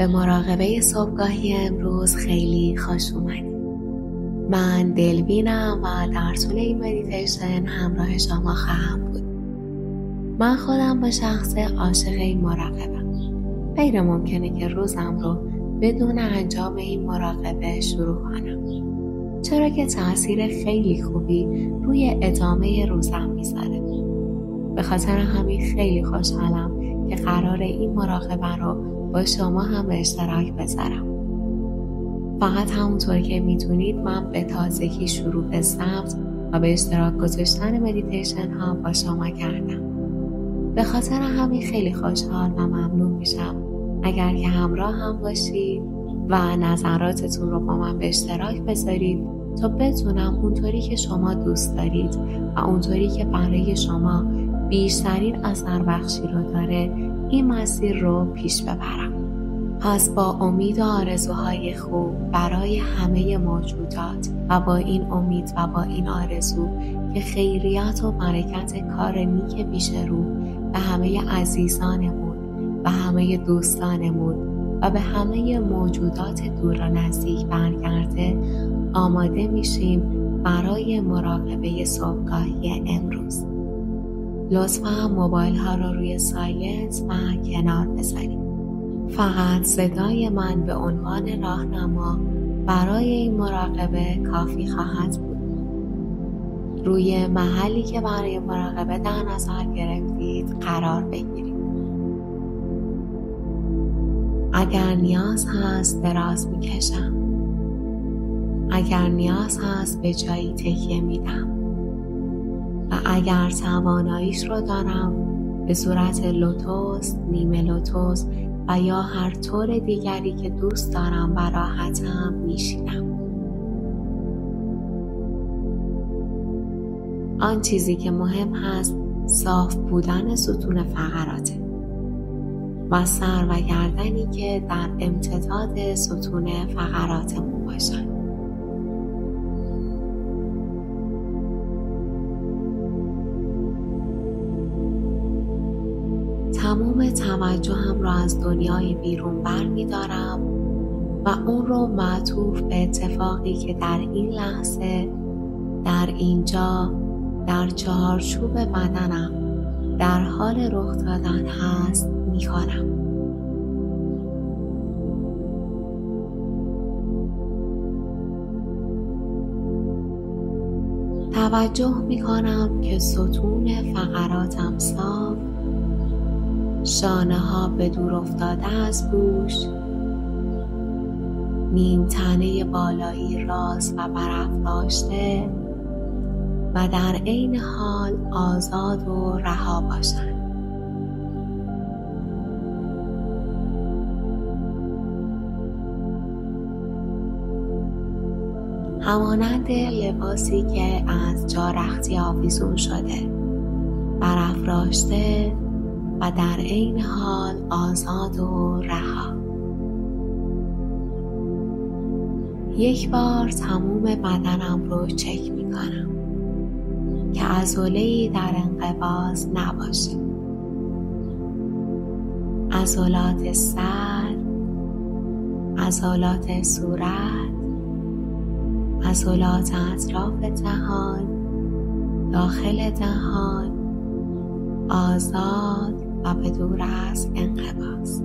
به مراقبه صبحگاهی امروز خیلی خوش اومدید. من دلوینم و در طول این مدیتیشن همراه شما خواهم بود. من خودم به شخص عاشق این مراقبم. غیر ممکنه که روزم رو بدون انجام این مراقبه شروع کنم، چرا که تأثیر خیلی خوبی روی ادامه روزم میذاره. به خاطر همین خیلی خوشحالم که قرار این مراقبه رو با شما هم به اشتراک بذارم. فقط همونطور که میتونید من به تازگی شروع به ثبت و به اشتراک گذاشتن مدیتیشن ها با شما کردم. به خاطر همین خیلی خوشحال و ممنون میشم اگر که همراه هم باشید و نظراتتون رو با من به اشتراک بذارید تا بتونم اونطوری که شما دوست دارید و اونطوری که برای شما بیشترین اثر بخشی رو داره این مسیر رو پیش ببرم. پس با امید و آرزوهای خوب برای همه موجودات و با این امید و با این آرزو که خیریت و برکت کار نیک پیش رو به همه عزیزانمون و همه دوستانمون و به همه موجودات دور و نزدیک برگرده، آماده میشیم برای مراقبه صبحگاهی امروز. لطفاً موبایل ها رو روی سایلنت و کنار بذارید. فقط صدای من به عنوان راهنما برای این مراقبه کافی خواهد بود. روی محلی که برای مراقبه در نظر گرفتید قرار بگیرید. اگر نیاز هست دراز میکشم. اگر نیاز هست به جایی تکیه میدم. و اگر تواناییش رو دارم به صورت لوتوس، نیمه لوتوس و یا هر طور دیگری که دوست دارم و راحتم میشینم. آن چیزی که مهم هست صاف بودن ستون فقراته و سر و گردنی که در امتداد ستون فقراتمون باشن. تمام توجهم را از دنیای بیرون برمی‌دارم و اون رو معطوف به اتفاقی که در این لحظه، در اینجا، در چهارچوب بدنم در حال رخ دادن هست می‌کنم. توجه می‌کنم که ستون فقراتم صاف، شانه ها به دور افتاده از گوش، نیم تنه بالایی راست و برافراشته و در عین حال آزاد و رها باشند. همانند لباسی که از جا رختی آویزون شده، برافراشته و در عین حال آزاد و رها. یک بار تمام بدنم رو چک می کنم که عضله‌ای در انقباض نباشه. عضلات سر، عضلات صورت، عضلات اطراف دهان، داخل دهان، آزاد و به دور از انقباض.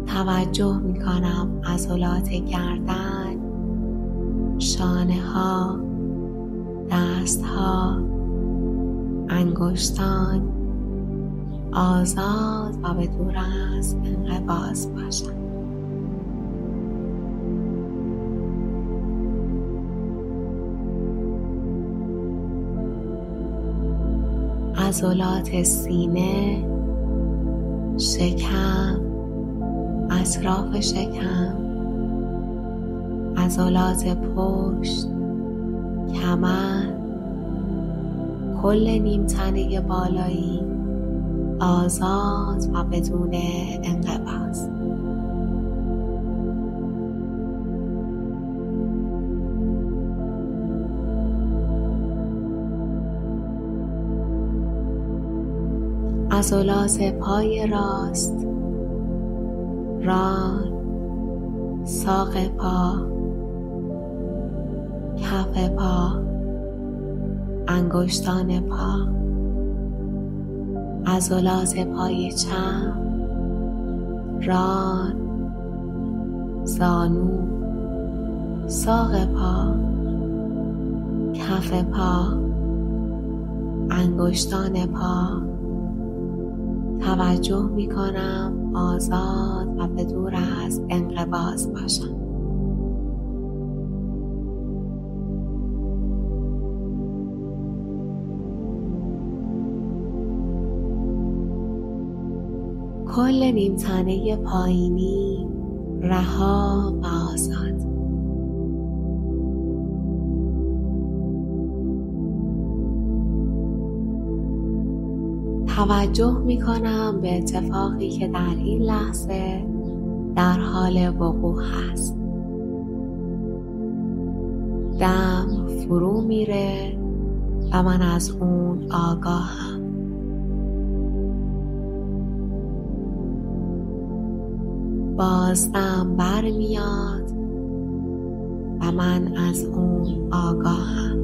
توجه می کنم عضلات گردن، شانه ها، دست ها، انگشتان آزاد و به دور از انقباض باشند. عضلات سینه، شکم، اطراف شکم، عضلات پشت، کمر، کل نیم تنه بالایی آزاد و بدون انقباض. عضلات پای راست، ران، ساق پا، کف پا، انگشتان پا، عضلات پای چپ، ران، زانو، ساق پا، کف پا، انگشتان پا. توجه می کنم آزاد و به دور از انقباض باشم. کل نیمتنه پایینی رها و آزاد. توجه می کنم به اتفاقی که در این لحظه در حال وقوع هست. دم فرو میره و من از اون آگاهم. باز دم برمیاد و من از اون آگاهم.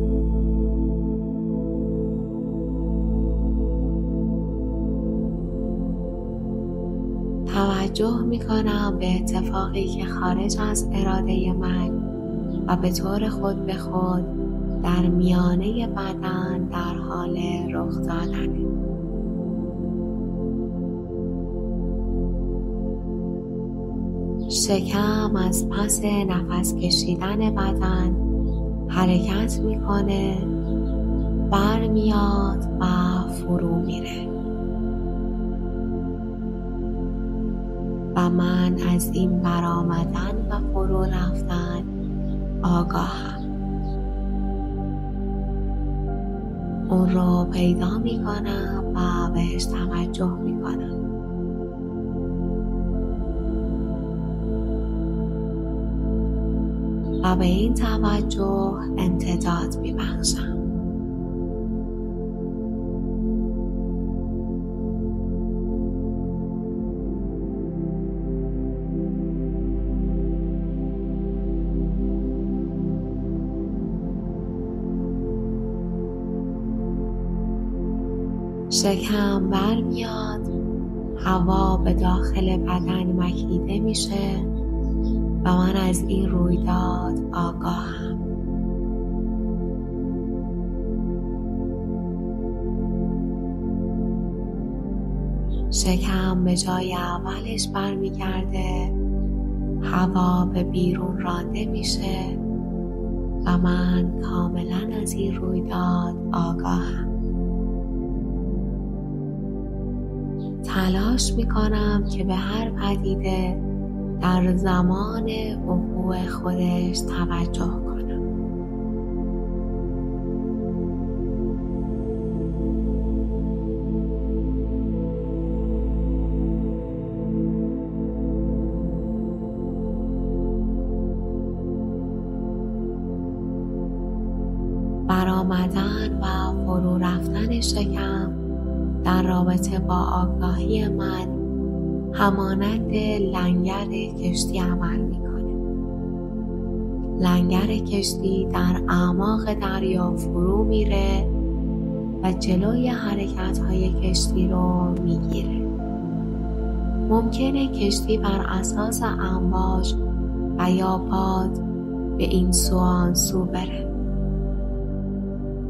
توجه می کنم به اتفاقی که خارج از اراده من و به طور خود به خود در میانه بدن در حال رخ دادنه. شکم از پس نفس کشیدن بدن حرکت میکنه، برمیاد و فرو میره و من از این برآمدن و فرو رفتن آگاهم. اون رو پیدا میکنم و بهش توجه میکنم. و به این توجه امتداد میبخشم. شکم برمیاد، هوا به داخل بدن مکیده میشه و من از این رویداد آگاهم. شکم به جای اولش برمیگرده، هوا به بیرون رانده میشه و من کاملا از این رویداد آگاهم. تلاش میکنم که به هر پدیده در زمان وقوع خودش توجه کنم. برآمدن و فرو رفتن شکم در رابطه با آگاهی من همانند لنگر کشتی عمل میکنه. لنگر کشتی در اعماق دریا فرو میره و جلوی حرکت‌های کشتی رو میگیره. ممکنه کشتی بر اساس امواج و یا باد به این سو آن سو بره،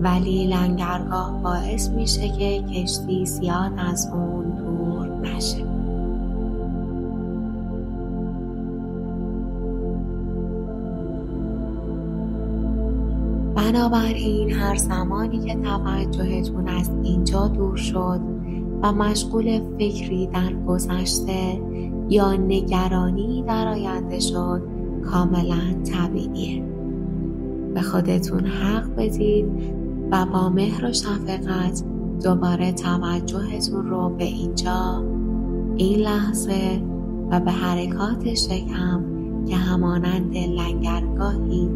ولی لنگرگاه باعث میشه که کشتی زیاد از اون دور نشه. بنابراین هر زمانی که توجهتون از اینجا دور شد و مشغول فکری در گذشته یا نگرانی در آینده شد، کاملا طبیعیه. به خودتون حق بدید و با مهر و شفقت دوباره توجهتون رو به اینجا، این لحظه و به حرکات شکم که همانند لنگرگاهی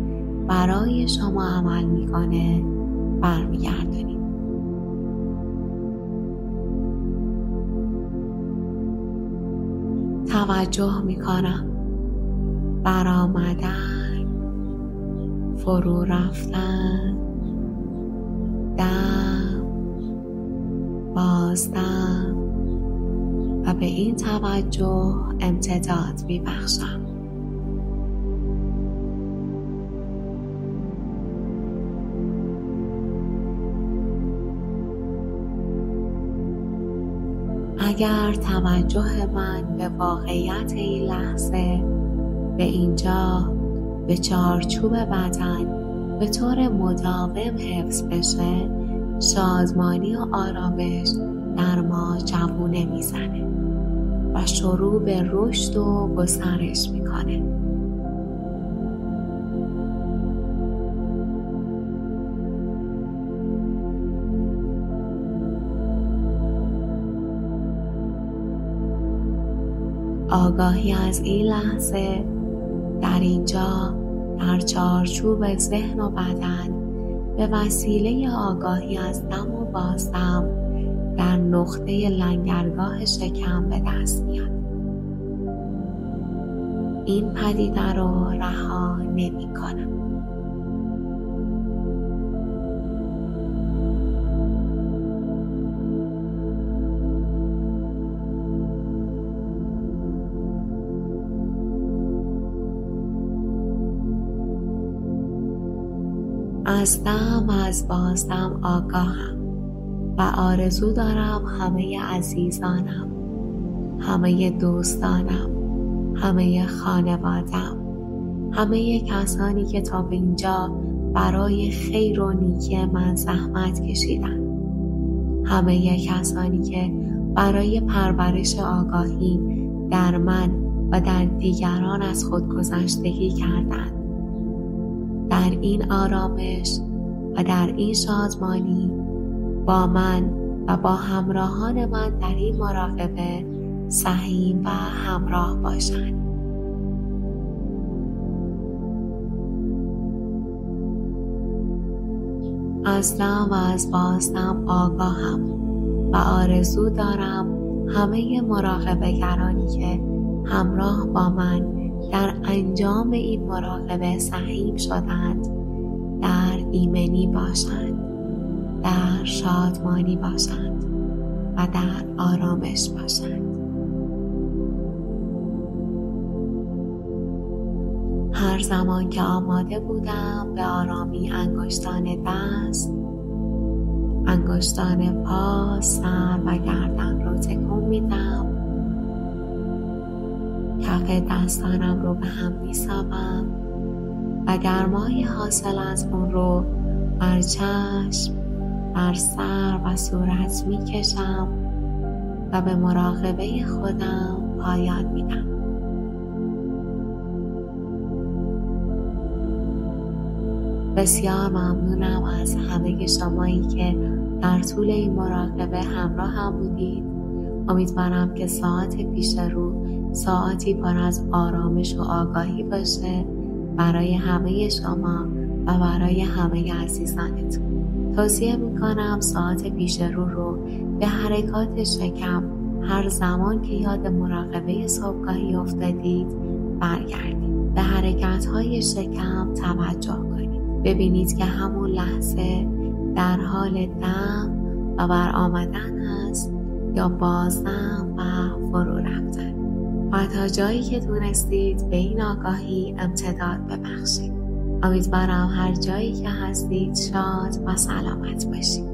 برای شما عمل میکنه برمیگردونید. توجه میکنم. برآمدن، فرو رفتن، دم، بازدم و به این توجه امتداد میبخشم. اگر توجه من به واقعیت این لحظه به اینجا، به چارچوب بدن به طور مداوم حفظ بشه، شادمانی و آرامش در ما جوونه میزنه و شروع به رشد و گسترش میکنه. آگاهی از این لحظه در اینجا، در چارچوب ذهن و بدن، به وسیله آگاهی از دم و بازدم در نقطه لنگرگاه شکم به دست میاد. این پدیده رو رها نمی کنم. از دم و از بازدم آگاهم و آرزو دارم همه عزیزانم، همه دوستانم، همه خانوادم، همه کسانی که تا به اینجا برای خیر و نیکی من زحمت کشیدن، همه کسانی که برای پرورش آگاهی در من و در دیگران از خودگذشتگی کردند، در این آرامش و در این شادمانی با من و با همراهان من در این مراقبه سهیم و همراه باشند. از دم و از بازدم آگاهم و آرزو دارم همه مراقبه گرانی که همراه با من در انجام این مراقبه سهیم شدند در ایمنی باشند، در شادمانی باشند و در آرامش باشند. هر زمان که آماده بودم به آرامی انگشتان دست، انگشتان پا، سر و گردن رو تکون میدم. کف دستانم رو به هم می‌سابم و گرمای حاصل از اون رو بر چشم، بر سر و صورت میکشم و به مراقبه خودم پایان میدم. بسیار ممنونم از همه شمایی که در طول این مراقبه همراه هم بودید. امیدوارم که ساعت پیش رو ساعتی پر از آرامش و آگاهی باشه برای همه شما و برای همه عزیزانتون. توصیه میکنم ساعت پیش رو به حرکات شکم هر زمان که یاد مراقبه صبحگاهی افتادید برگردید. به حرکت‌های شکم توجه کنید. ببینید که همون لحظه در حال دم و برآمدن هست یا بازدم و فرو رفتن. و تا جایی که تونستید به این آگاهی امتداد ببخشید. امیدوارم هر جایی که هستید شاد و سلامت باشید.